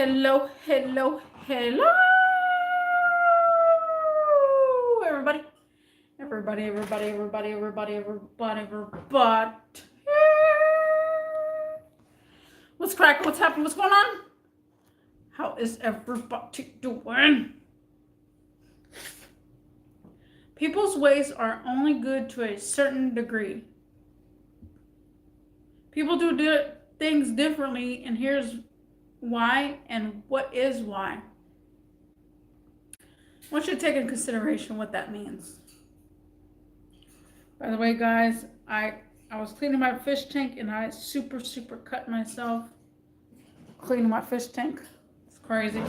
Hello, hello, hello, everybody. Everybody. What's cracking? What's happening? What's going on? How is everybody doing? People's ways are only good to a certain degree. People do things differently, and here's why and what is why. I want you to take into consideration what that means. By the way, guys, I was cleaning my fish tank and I super cut myself cleaning my fish tank. It's crazy.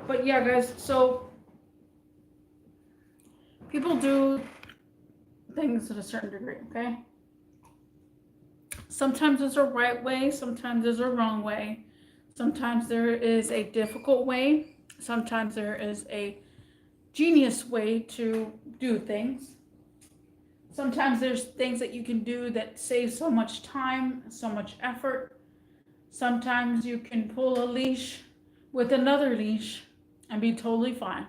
But yeah, guys, so people do things at a certain degree, okay? Sometimes there's a right way, sometimes there's a wrong way. Sometimes there is a difficult way. Sometimes there is a genius way to do things. Sometimes there's things that you can do that save so much time, so much effort. Sometimes you can pull a leash with another leash and be totally fine.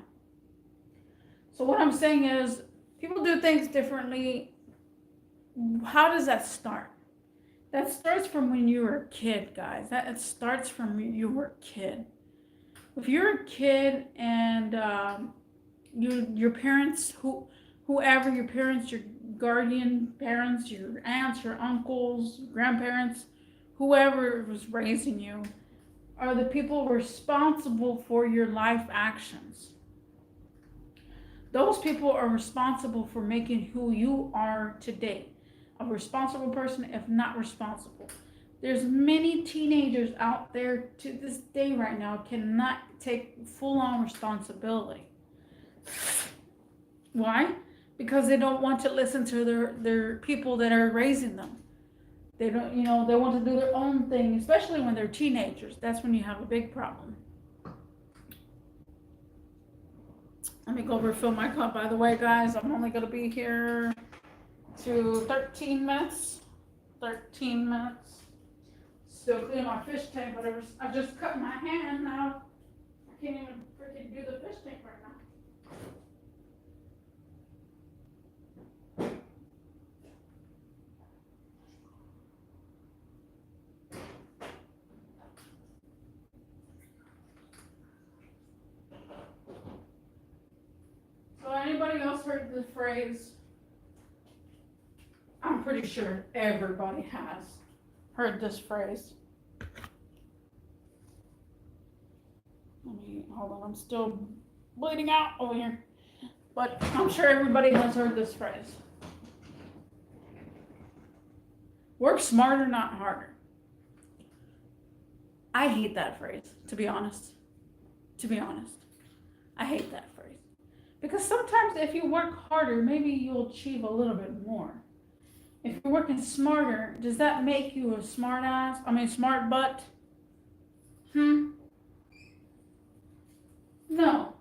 So what I'm saying is, people do things differently. How does that start? That starts from when you were a kid, guys. That starts from when you were a kid. If you're a kid and your parents, whoever your parents, your guardian parents, your aunts, your uncles, grandparents, whoever was raising you, are the people responsible for your life actions. Those people are responsible for making who you are today. A responsible person, if not responsible. There's many teenagers out there to this day right now cannot take full-on responsibility. Why? Because they don't want to listen to their people that are raising them. They don't, they want to do their own thing, especially when they're teenagers. That's when you have a big problem. Let me go refill my cup. By the way, guys, I'm only going to be here to 13 minutes. 13 minutes. Still cleaning my fish tank, but I just cut my hand now. I can't even freaking do the fish tank right now. So anybody else heard the phrase? I'm pretty sure everybody has heard this phrase. Hold on, I'm still bleeding out over here. But I'm sure everybody has heard this phrase. Work smarter, not harder. I hate that phrase, to be honest. I hate that phrase. Because sometimes if you work harder, maybe you'll achieve a little bit more. If you're working smarter, does that make you a smart butt? No.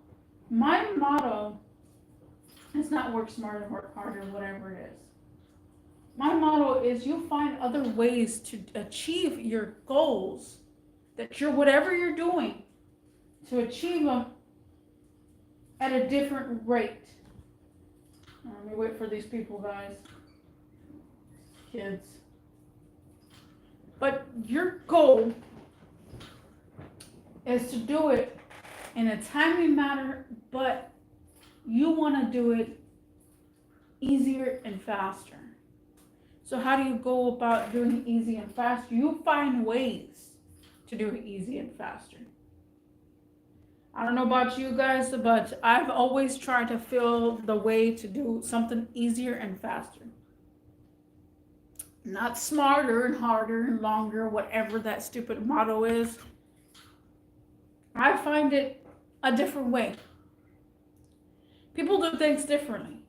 My motto is not work smarter, work harder, whatever it is. My motto is you find other ways to achieve your goals, whatever you're doing, to achieve them at a different rate. Let me wait for these people, guys. Kids. But your goal is to do it in a timely manner, but you want to do it easier and faster. So how do you go about doing it easy and faster? You find ways to do it easy and faster. I don't know about you guys, but I've always tried to feel the way to do something easier and faster. Not smarter and harder and longer, whatever that stupid motto is. I find it a different way. People do things differently.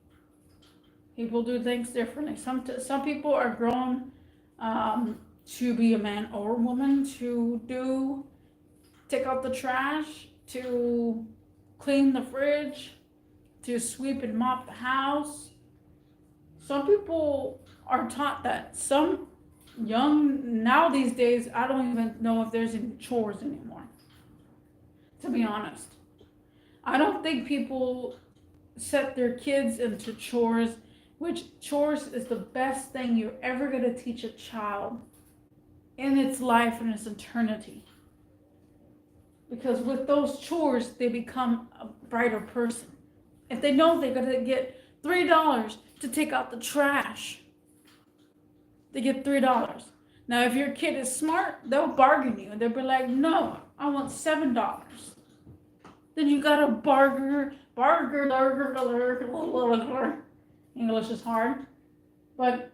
Some people are grown to be a man or a woman, to take out the trash, to clean the fridge, to sweep and mop the house. Some people are taught that. Some young now these days, I don't even know if there's any chores anymore, to be honest. I don't think people set their kids into chores, which chores is the best thing you're ever going to teach a child in its life and its eternity. Because with those chores, they become a brighter person. If they know they're going to get $3 to take out the trash, they get $3. Now, if your kid is smart, they'll bargain you. They'll be like, no, I want $7. Then you got to bargain. English is hard. But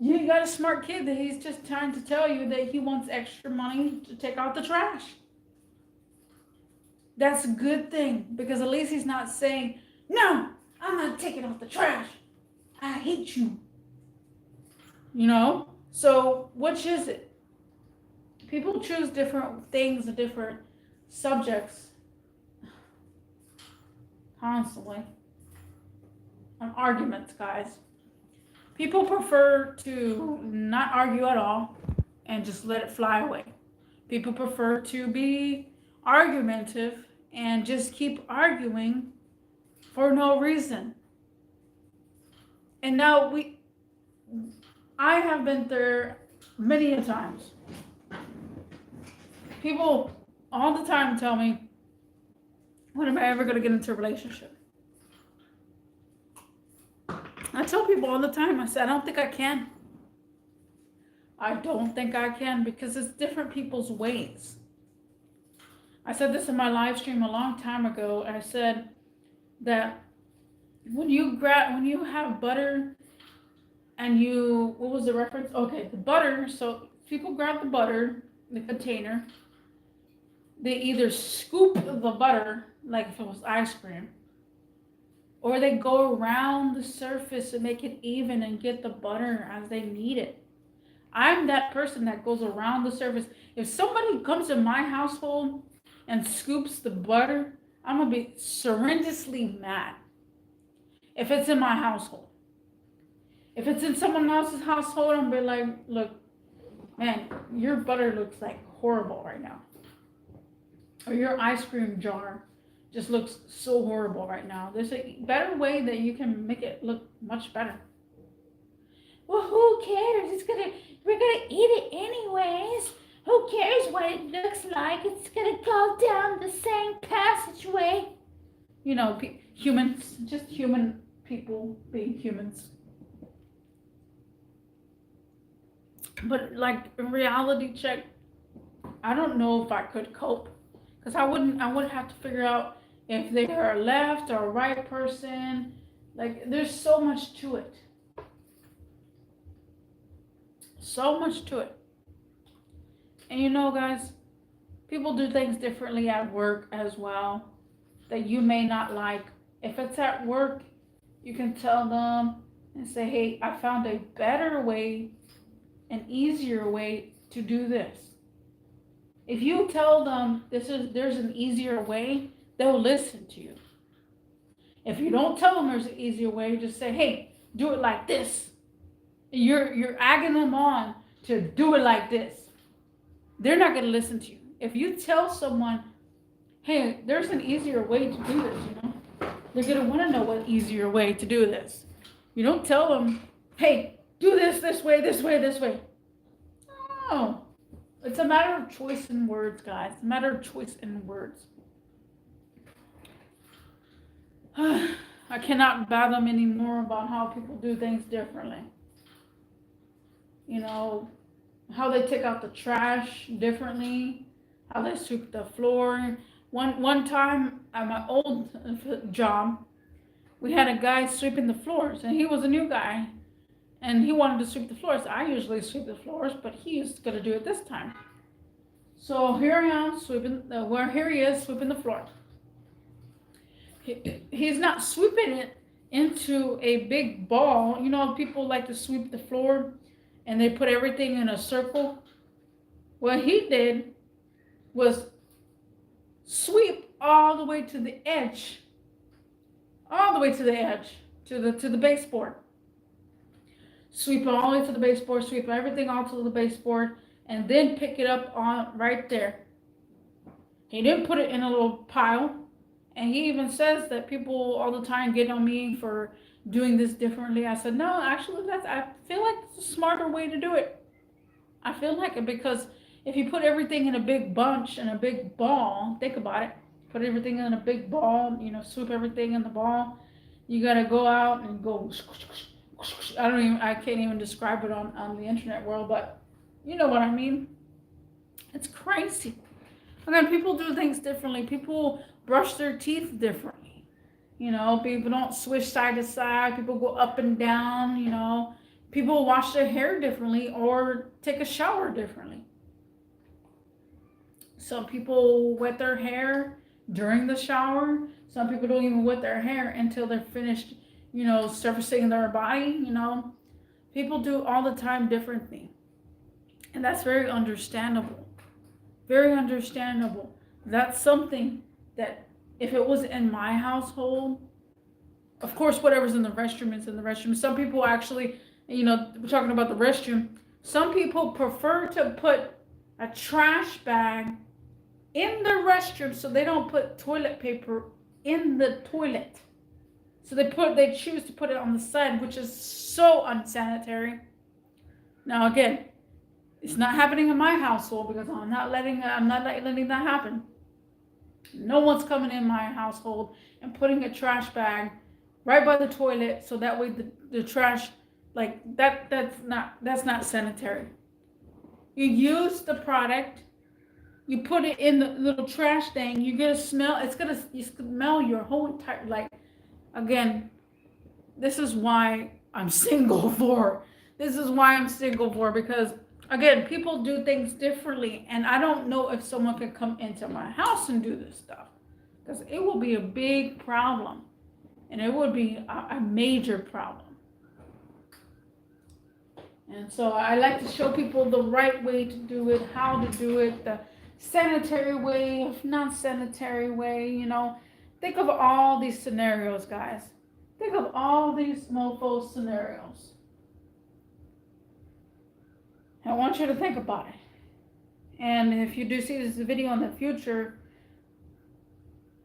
you got a smart kid that he's just trying to tell you that he wants extra money to take out the trash. That's a good thing, because at least he's not saying, no, I'm not taking out the trash. I hate you. You know? So which is it? People choose different things and different subjects constantly. On arguments, guys. People prefer to not argue at all and just let it fly away. People prefer to be argumentative and just keep arguing for no reason. And now I have been there many a times. People all the time tell me, when am I ever going to get into a relationship? I tell people all the time, I say, I don't think I can. I don't think I can, because it's different people's ways. I said this in my live stream a long time ago. I said that when you have butter and what was the reference? Okay, the butter. So people grab the butter, the container. They either scoop the butter, like if it was ice cream, or they go around the surface and make it even and get the butter as they need it. I'm that person that goes around the surface. If somebody comes in my household and scoops the butter, I'm going to be horrendously mad. If it's in my household. If it's in someone else's household, I'm going to be like, look, man, your butter looks like horrible right now. Or your ice cream jar just looks so horrible right now. There's a better way that you can make it look much better. Well, who cares? We're gonna eat it anyways. Who cares what it looks like? It's gonna go down the same passageway. You know, humans, just human people being humans. But like in reality check, I don't know if I could cope, because I would have to figure out if they are a left or a right person. Like, there's so much to it. So much to it. And you know, guys, people do things differently at work as well that you may not like. If it's at work, you can tell them and say, hey, I found a better way, an easier way to do this. If you tell them there's an easier way, they'll listen to you. If you don't tell them there's an easier way, just say, hey, do it like this. You're egging them on to do it like this. They're not going to listen to you. If you tell someone, hey, there's an easier way to do this, they're going to want to know what easier way to do this. You don't tell them, hey, do this way, this way, this way. Oh, it's a matter of choice in words, guys. It's a matter of choice in words. I cannot fathom anymore about how people do things differently. You know, how they take out the trash differently, how they sweep the floor. One time at my old job, we had a guy sweeping the floors, and he was a new guy, and he wanted to sweep the floors. I usually sweep the floors, but he's going to do it this time. So here I am sweeping, here he is sweeping the floor. He's not sweeping it into a big ball. You know, people like to sweep the floor and they put everything in a circle. What he did was sweep all the way to the edge, to the baseboard. sweep it all the way to the baseboard, sweep everything all to the baseboard, and then pick it up on right there. He didn't put it in a little pile. And he even says that people all the time get on me for doing this differently. I said, no, actually, I feel like it's a smarter way to do it. I feel like it because if you put everything in a big bunch and a big ball, think about it. Put everything in a big ball, swoop everything in the ball. You gotta go out and go. I can't even describe it on the internet world, but you know what I mean. It's crazy. Again, people do things differently. People brush their teeth differently. People don't swish side to side. People go up and down. People wash their hair differently or take a shower differently. Some people wet their hair during the shower. Some people don't even wet their hair until they're finished, surfacing their body. People do all the time differently. And that's very understandable. Very understandable. That's something that if it was in my household, of course, whatever's in the restroom is in the restroom. Some people actually, we're talking about the restroom. Some people prefer to put a trash bag in the restroom so they don't put toilet paper in the toilet. So they choose to put it on the side, which is so unsanitary. Now again, it's not happening in my household because I'm not letting that happen. No one's coming in my household and putting a trash bag right by the toilet so that way the trash that's not sanitary. You use the product, you put it in the little trash thing, you get a smell, you smell your whole entire again, this is why I'm single for. Because again, people do things differently, and I don't know if someone can come into my house and do this stuff, because it will be a big problem, and it would be a major problem. And so I like to show people the right way to do it, how to do it, the sanitary way, non-sanitary way, Think of all these scenarios, guys. Think of all these mofo scenarios. I want you to think about it. And if you do see this video in the future,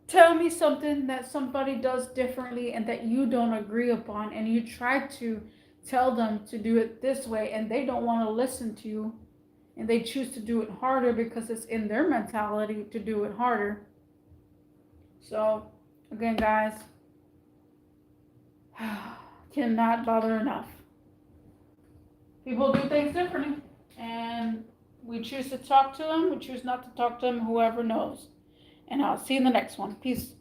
tell me something that somebody does differently and that you don't agree upon, and you try to tell them to do it this way and they don't want to listen to you, and they choose to do it harder because it's in their mentality to do it harder. So again, guys, cannot bother enough. People do things differently, and we choose to talk to them, we choose not to talk to them, whoever knows. And I'll see you in the next one. Peace.